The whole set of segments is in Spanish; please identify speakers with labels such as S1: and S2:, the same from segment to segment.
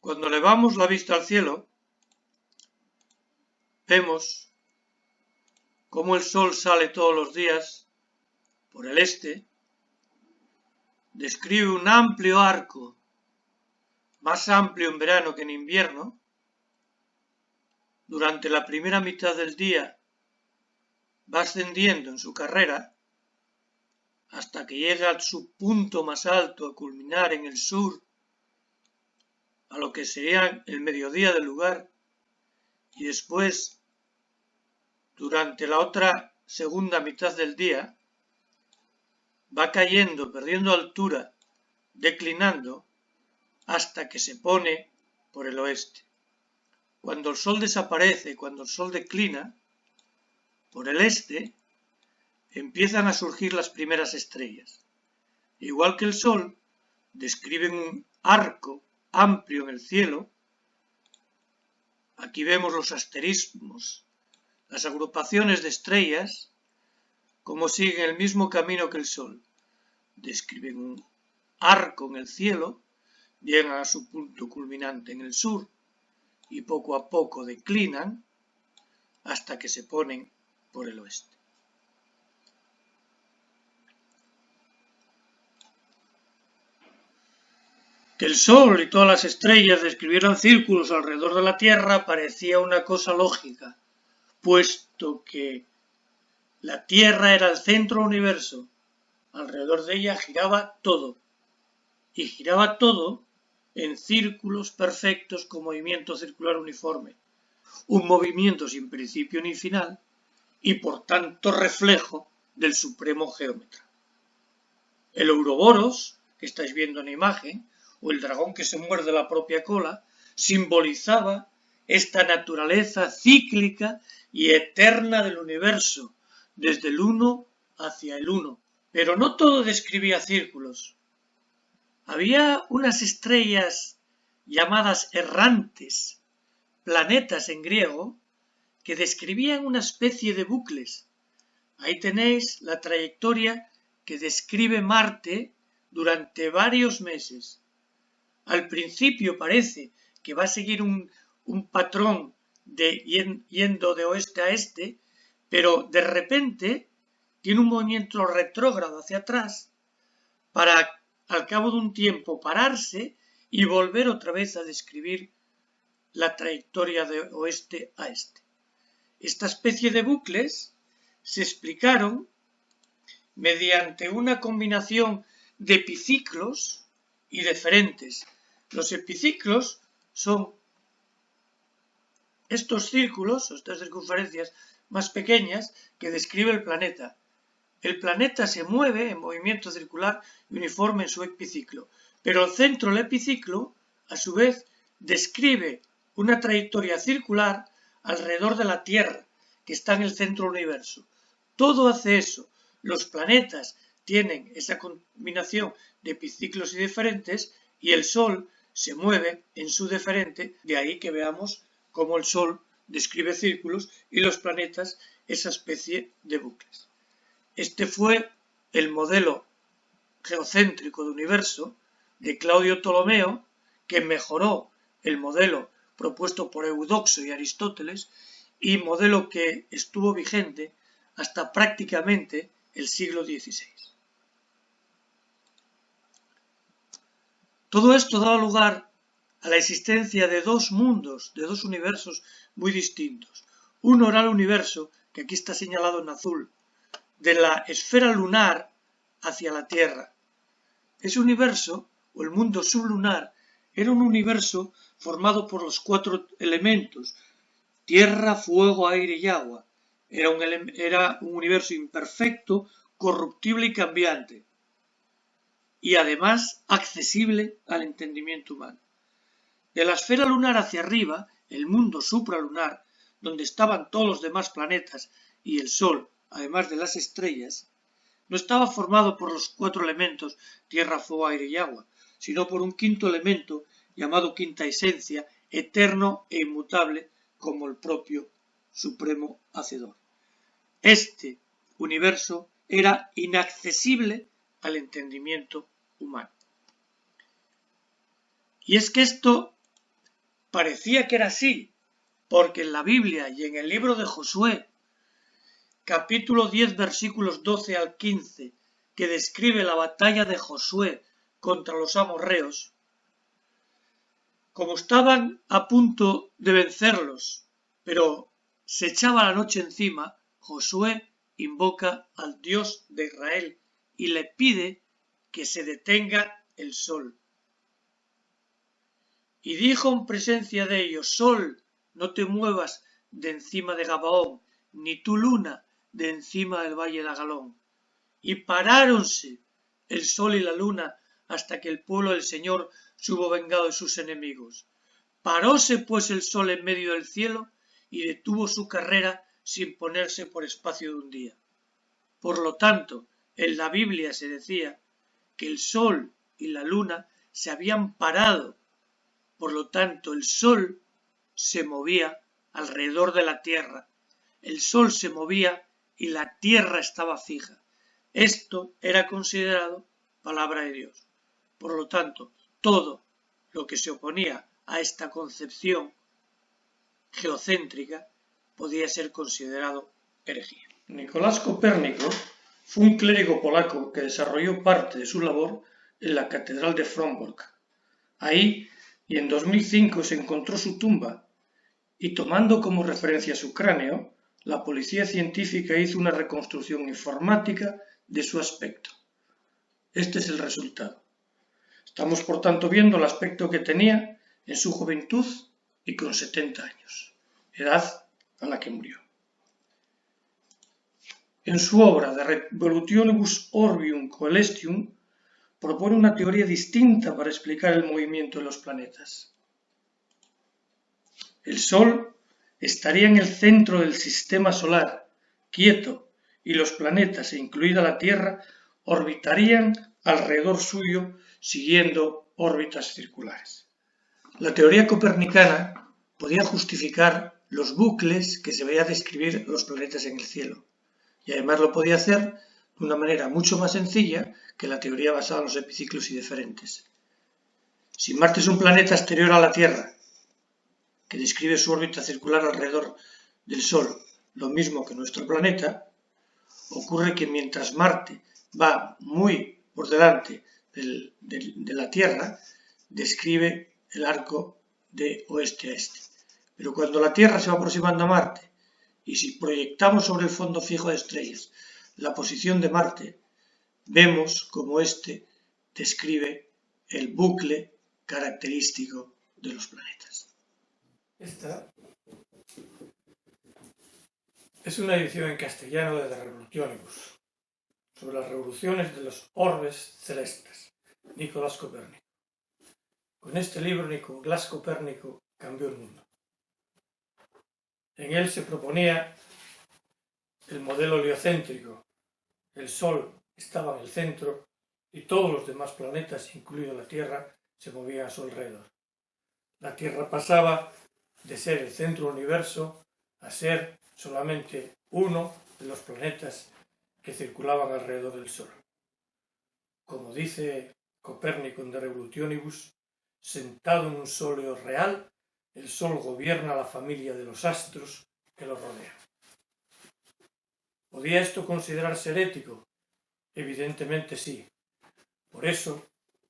S1: Cuando elevamos la vista al cielo, vemos cómo el sol sale todos los días por el este, describe un amplio arco, más amplio en verano que en invierno. Durante la primera mitad del día va ascendiendo en su carrera hasta que llega a su punto más alto, a culminar en el sur, a lo que sería el mediodía del lugar, y después, durante la otra segunda mitad del día, va cayendo, perdiendo altura, declinando, hasta que se pone por el oeste. Cuando el sol desaparece, cuando el sol declina, por el este, empiezan a surgir las primeras estrellas. Igual que el sol, describen un arco amplio en el cielo. Aquí vemos los asterismos, las agrupaciones de estrellas, como siguen el mismo camino que el sol. Describen un arco en el cielo, llegan a su punto culminante en el sur y poco a poco declinan hasta que se ponen por el oeste. Que el sol y todas las estrellas describieran círculos alrededor de la Tierra parecía una cosa lógica, puesto que la Tierra era el centro del universo. Alrededor de ella giraba todo, y giraba todo en círculos perfectos con movimiento circular uniforme, un movimiento sin principio ni final y por tanto reflejo del supremo geómetra. El Ouroboros, que estáis viendo en la imagen, o el dragón que se muerde la propia cola, simbolizaba esta naturaleza cíclica y eterna del universo, desde el uno hacia el uno. Pero no todo describía círculos. Había unas estrellas llamadas errantes, planetas en griego, que describían una especie de bucles. Ahí tenéis la trayectoria que describe Marte durante varios meses. Al principio parece que va a seguir un patrón yendo de oeste a este, pero de repente tiene un movimiento retrógrado hacia atrás para al cabo de un tiempo pararse y volver otra vez a describir la trayectoria de oeste a este. Esta especie de bucles se explicaron mediante una combinación de epiciclos y deferentes. Los epiciclos son estos círculos, estas circunferencias más pequeñas que describe el planeta. El planeta se mueve en movimiento circular y uniforme en su epiciclo, pero el centro del epiciclo, a su vez, describe una trayectoria circular alrededor de la Tierra, que está en el centro del universo. Todo hace eso. Los planetas tienen esa combinación de epiciclos y deferentes, y el Sol se mueve en su deferente, de ahí que veamos cómo el Sol describe círculos y los planetas esa especie de bucles. Este fue el modelo geocéntrico de universo de Claudio Ptolomeo, que mejoró el modelo propuesto por Eudoxo y Aristóteles, y modelo que estuvo vigente hasta prácticamente el siglo XVI. Todo esto daba lugar a la existencia de dos mundos, de dos universos muy distintos. Uno era el universo, que aquí está señalado en azul, de la esfera lunar hacia la Tierra. Ese universo, o el mundo sublunar, era un universo formado por los cuatro elementos: tierra, fuego, aire y agua. Era un universo imperfecto, corruptible y cambiante, y además accesible al entendimiento humano. De la esfera lunar hacia arriba, el mundo supralunar, donde estaban todos los demás planetas y el Sol, además de las estrellas, no estaba formado por los cuatro elementos tierra, fuego, aire y agua, sino por un quinto elemento llamado quinta esencia, eterno e inmutable como el propio Supremo Hacedor. Este universo era inaccesible al entendimiento humano. Y es que esto parecía que era así, porque en la Biblia y en el libro de Josué, capítulo 10, versículos 12 al 15, que describe la batalla de Josué contra los amorreos, como estaban a punto de vencerlos, pero se echaba la noche encima, Josué invoca al Dios de Israel y le pide que se detenga el sol. Y dijo en presencia de ellos: Sol, no te muevas de encima de Gabaón, ni tu luna de encima del valle de Agalón. Y paráronse el sol y la luna hasta que el pueblo del Señor se hubo vengado de sus enemigos. Paróse pues el sol en medio del cielo y detuvo su carrera sin ponerse por espacio de un día. Por lo tanto, en la Biblia se decía que el sol y la luna se habían parado. Por lo tanto, el sol se movía alrededor de la tierra. El sol se movía y la tierra estaba fija. Esto era considerado palabra de Dios. Por lo tanto, todo lo que se oponía a esta concepción geocéntrica podía ser considerado herejía. Nicolás Copérnico fue un clérigo polaco que desarrolló parte de su labor en la Catedral de Frombork. Ahí, y en 2005, se encontró su tumba, y tomando como referencia su cráneo, la policía científica hizo una reconstrucción informática de su aspecto. Este es el resultado. Estamos, por tanto, viendo el aspecto que tenía en su juventud y con 70 años, edad a la que murió. En su obra De Revolutionibus Orbium Coelestium propone una teoría distinta para explicar el movimiento de los planetas. El Sol estaría en el centro del sistema solar, quieto, y los planetas, incluida la Tierra, orbitarían alrededor suyo siguiendo órbitas circulares. La teoría copernicana podía justificar los bucles que se veía describir los planetas en el cielo, y además lo podía hacer de una manera mucho más sencilla que la teoría basada en los epiciclos y diferentes. Si Marte es un planeta exterior a la Tierra, que describe su órbita circular alrededor del Sol, lo mismo que nuestro planeta, ocurre que mientras Marte va muy por delante de la Tierra, describe el arco de oeste a este. Pero cuando la Tierra se va aproximando a Marte, y si proyectamos sobre el fondo fijo de estrellas la posición de Marte, vemos como este describe el bucle característico de los planetas. Esta es una edición en castellano de De Revolutionibus, sobre las revoluciones de los orbes celestes, Nicolás Copérnico. Con este libro, Nicolás Copérnico cambió el mundo. En él se proponía el modelo heliocéntrico. El Sol estaba en el centro y todos los demás planetas, incluido la Tierra, se movían a su alrededor. La Tierra pasaba de ser el centro del universo a ser solamente uno de los planetas que circulaban alrededor del Sol. Como dice Copérnico en De Revolutionibus, sentado en un sóleo real, el Sol gobierna la familia de los astros que lo rodean. ¿Podía esto considerarse herético? Evidentemente sí. Por eso,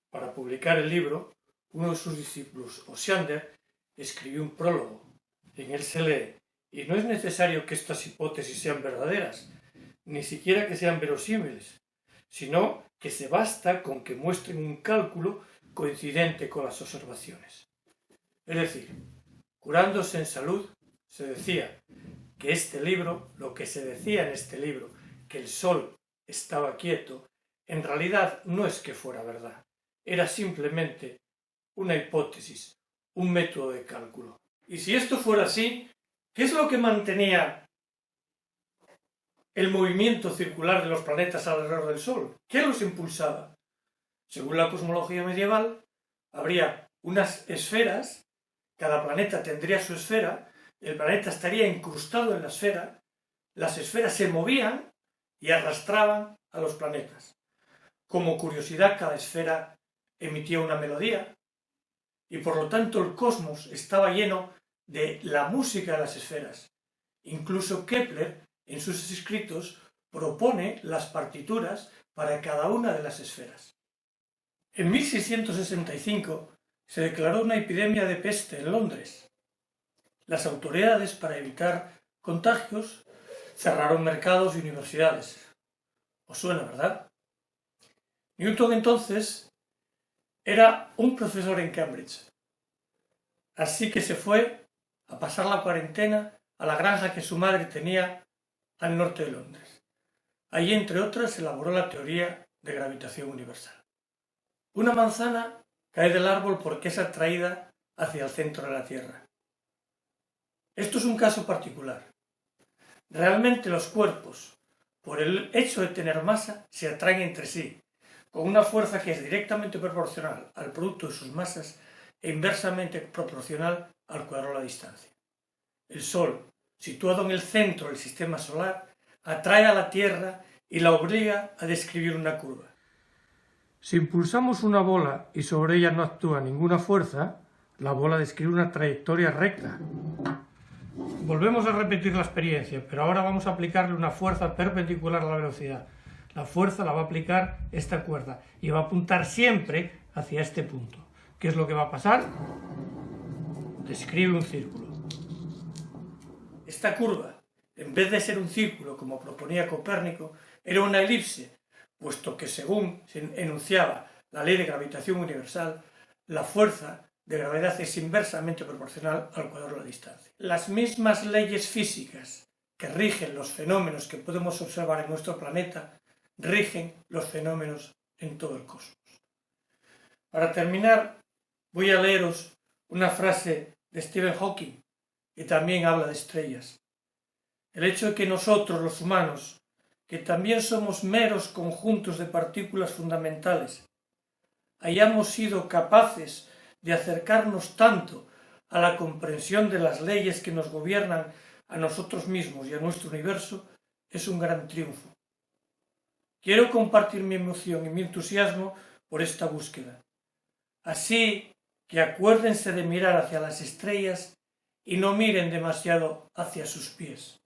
S1: para publicar el libro, uno de sus discípulos, Osiander, escribió un prólogo. En él se lee: y no es necesario que estas hipótesis sean verdaderas, ni siquiera que sean verosímiles, sino que se basta con que muestren un cálculo coincidente con las observaciones. Es decir, curándose en salud, se decía que lo que se decía en este libro, que el Sol estaba quieto, en realidad no es que fuera verdad, era simplemente una hipótesis, un método de cálculo. Y si esto fuera así, ¿qué es lo que mantenía el movimiento circular de los planetas alrededor del Sol? ¿Qué los impulsaba? Según la cosmología medieval, habría unas esferas, cada planeta tendría su esfera, el planeta estaría incrustado en la esfera, las esferas se movían y arrastraban a los planetas. Como curiosidad, cada esfera emitía una melodía
S2: y por lo tanto el cosmos estaba lleno de la música de las esferas. Incluso Kepler, en sus escritos, propone las partituras para cada una de las esferas. En 1665 se declaró una epidemia de peste en Londres. Las autoridades, para evitar contagios, cerraron mercados y universidades. ¿Os suena, verdad? Newton entonces era un profesor en Cambridge, así que se fue a pasar la cuarentena a la granja que su madre tenía al norte de Londres. Allí, entre otras, elaboró la teoría de gravitación universal. Una manzana cae del árbol porque es atraída hacia el centro de la Tierra. Esto es un caso particular. Realmente los cuerpos, por el hecho de tener masa, se atraen entre sí, con una fuerza que es directamente proporcional al producto de sus masas e inversamente proporcional al cuadrado de la distancia. El Sol, situado en el centro del sistema solar, atrae a la Tierra y la obliga a describir una curva. Si impulsamos una bola y sobre ella no actúa ninguna fuerza, la bola describe una trayectoria recta. Volvemos a repetir la experiencia, pero ahora vamos a aplicarle una fuerza perpendicular a la velocidad. La fuerza la va a aplicar esta cuerda y va a apuntar siempre hacia este punto. ¿Qué es lo que va a pasar? Describe un círculo. Esta curva, en vez de ser un círculo como proponía Copérnico, era una elipse, puesto que según se enunciaba la ley de gravitación universal, la fuerza de gravedad es inversamente proporcional al cuadrado de la distancia. Las mismas leyes físicas que rigen los fenómenos que podemos observar en nuestro planeta rigen los fenómenos en todo el cosmos. Para terminar, voy a leeros una frase de Stephen Hawking, que también habla de estrellas. El hecho de que nosotros, los humanos, que también somos meros conjuntos de partículas fundamentales, hayamos sido capaces de acercarnos tanto a la comprensión de las leyes que nos gobiernan a nosotros mismos y a nuestro universo, es un gran triunfo. Quiero compartir mi emoción y mi entusiasmo por esta búsqueda. Así que acuérdense de mirar hacia las estrellas y no miren demasiado hacia sus pies.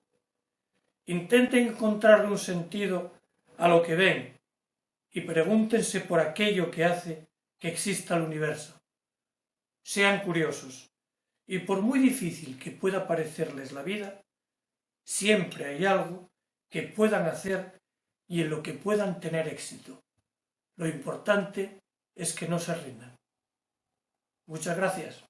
S2: Intenten encontrarle un sentido a lo que ven y pregúntense por aquello que hace que exista el universo. Sean curiosos y por muy difícil que pueda parecerles la vida, siempre hay algo que puedan hacer y en lo que puedan tener éxito. Lo importante es que no se rindan. Muchas gracias.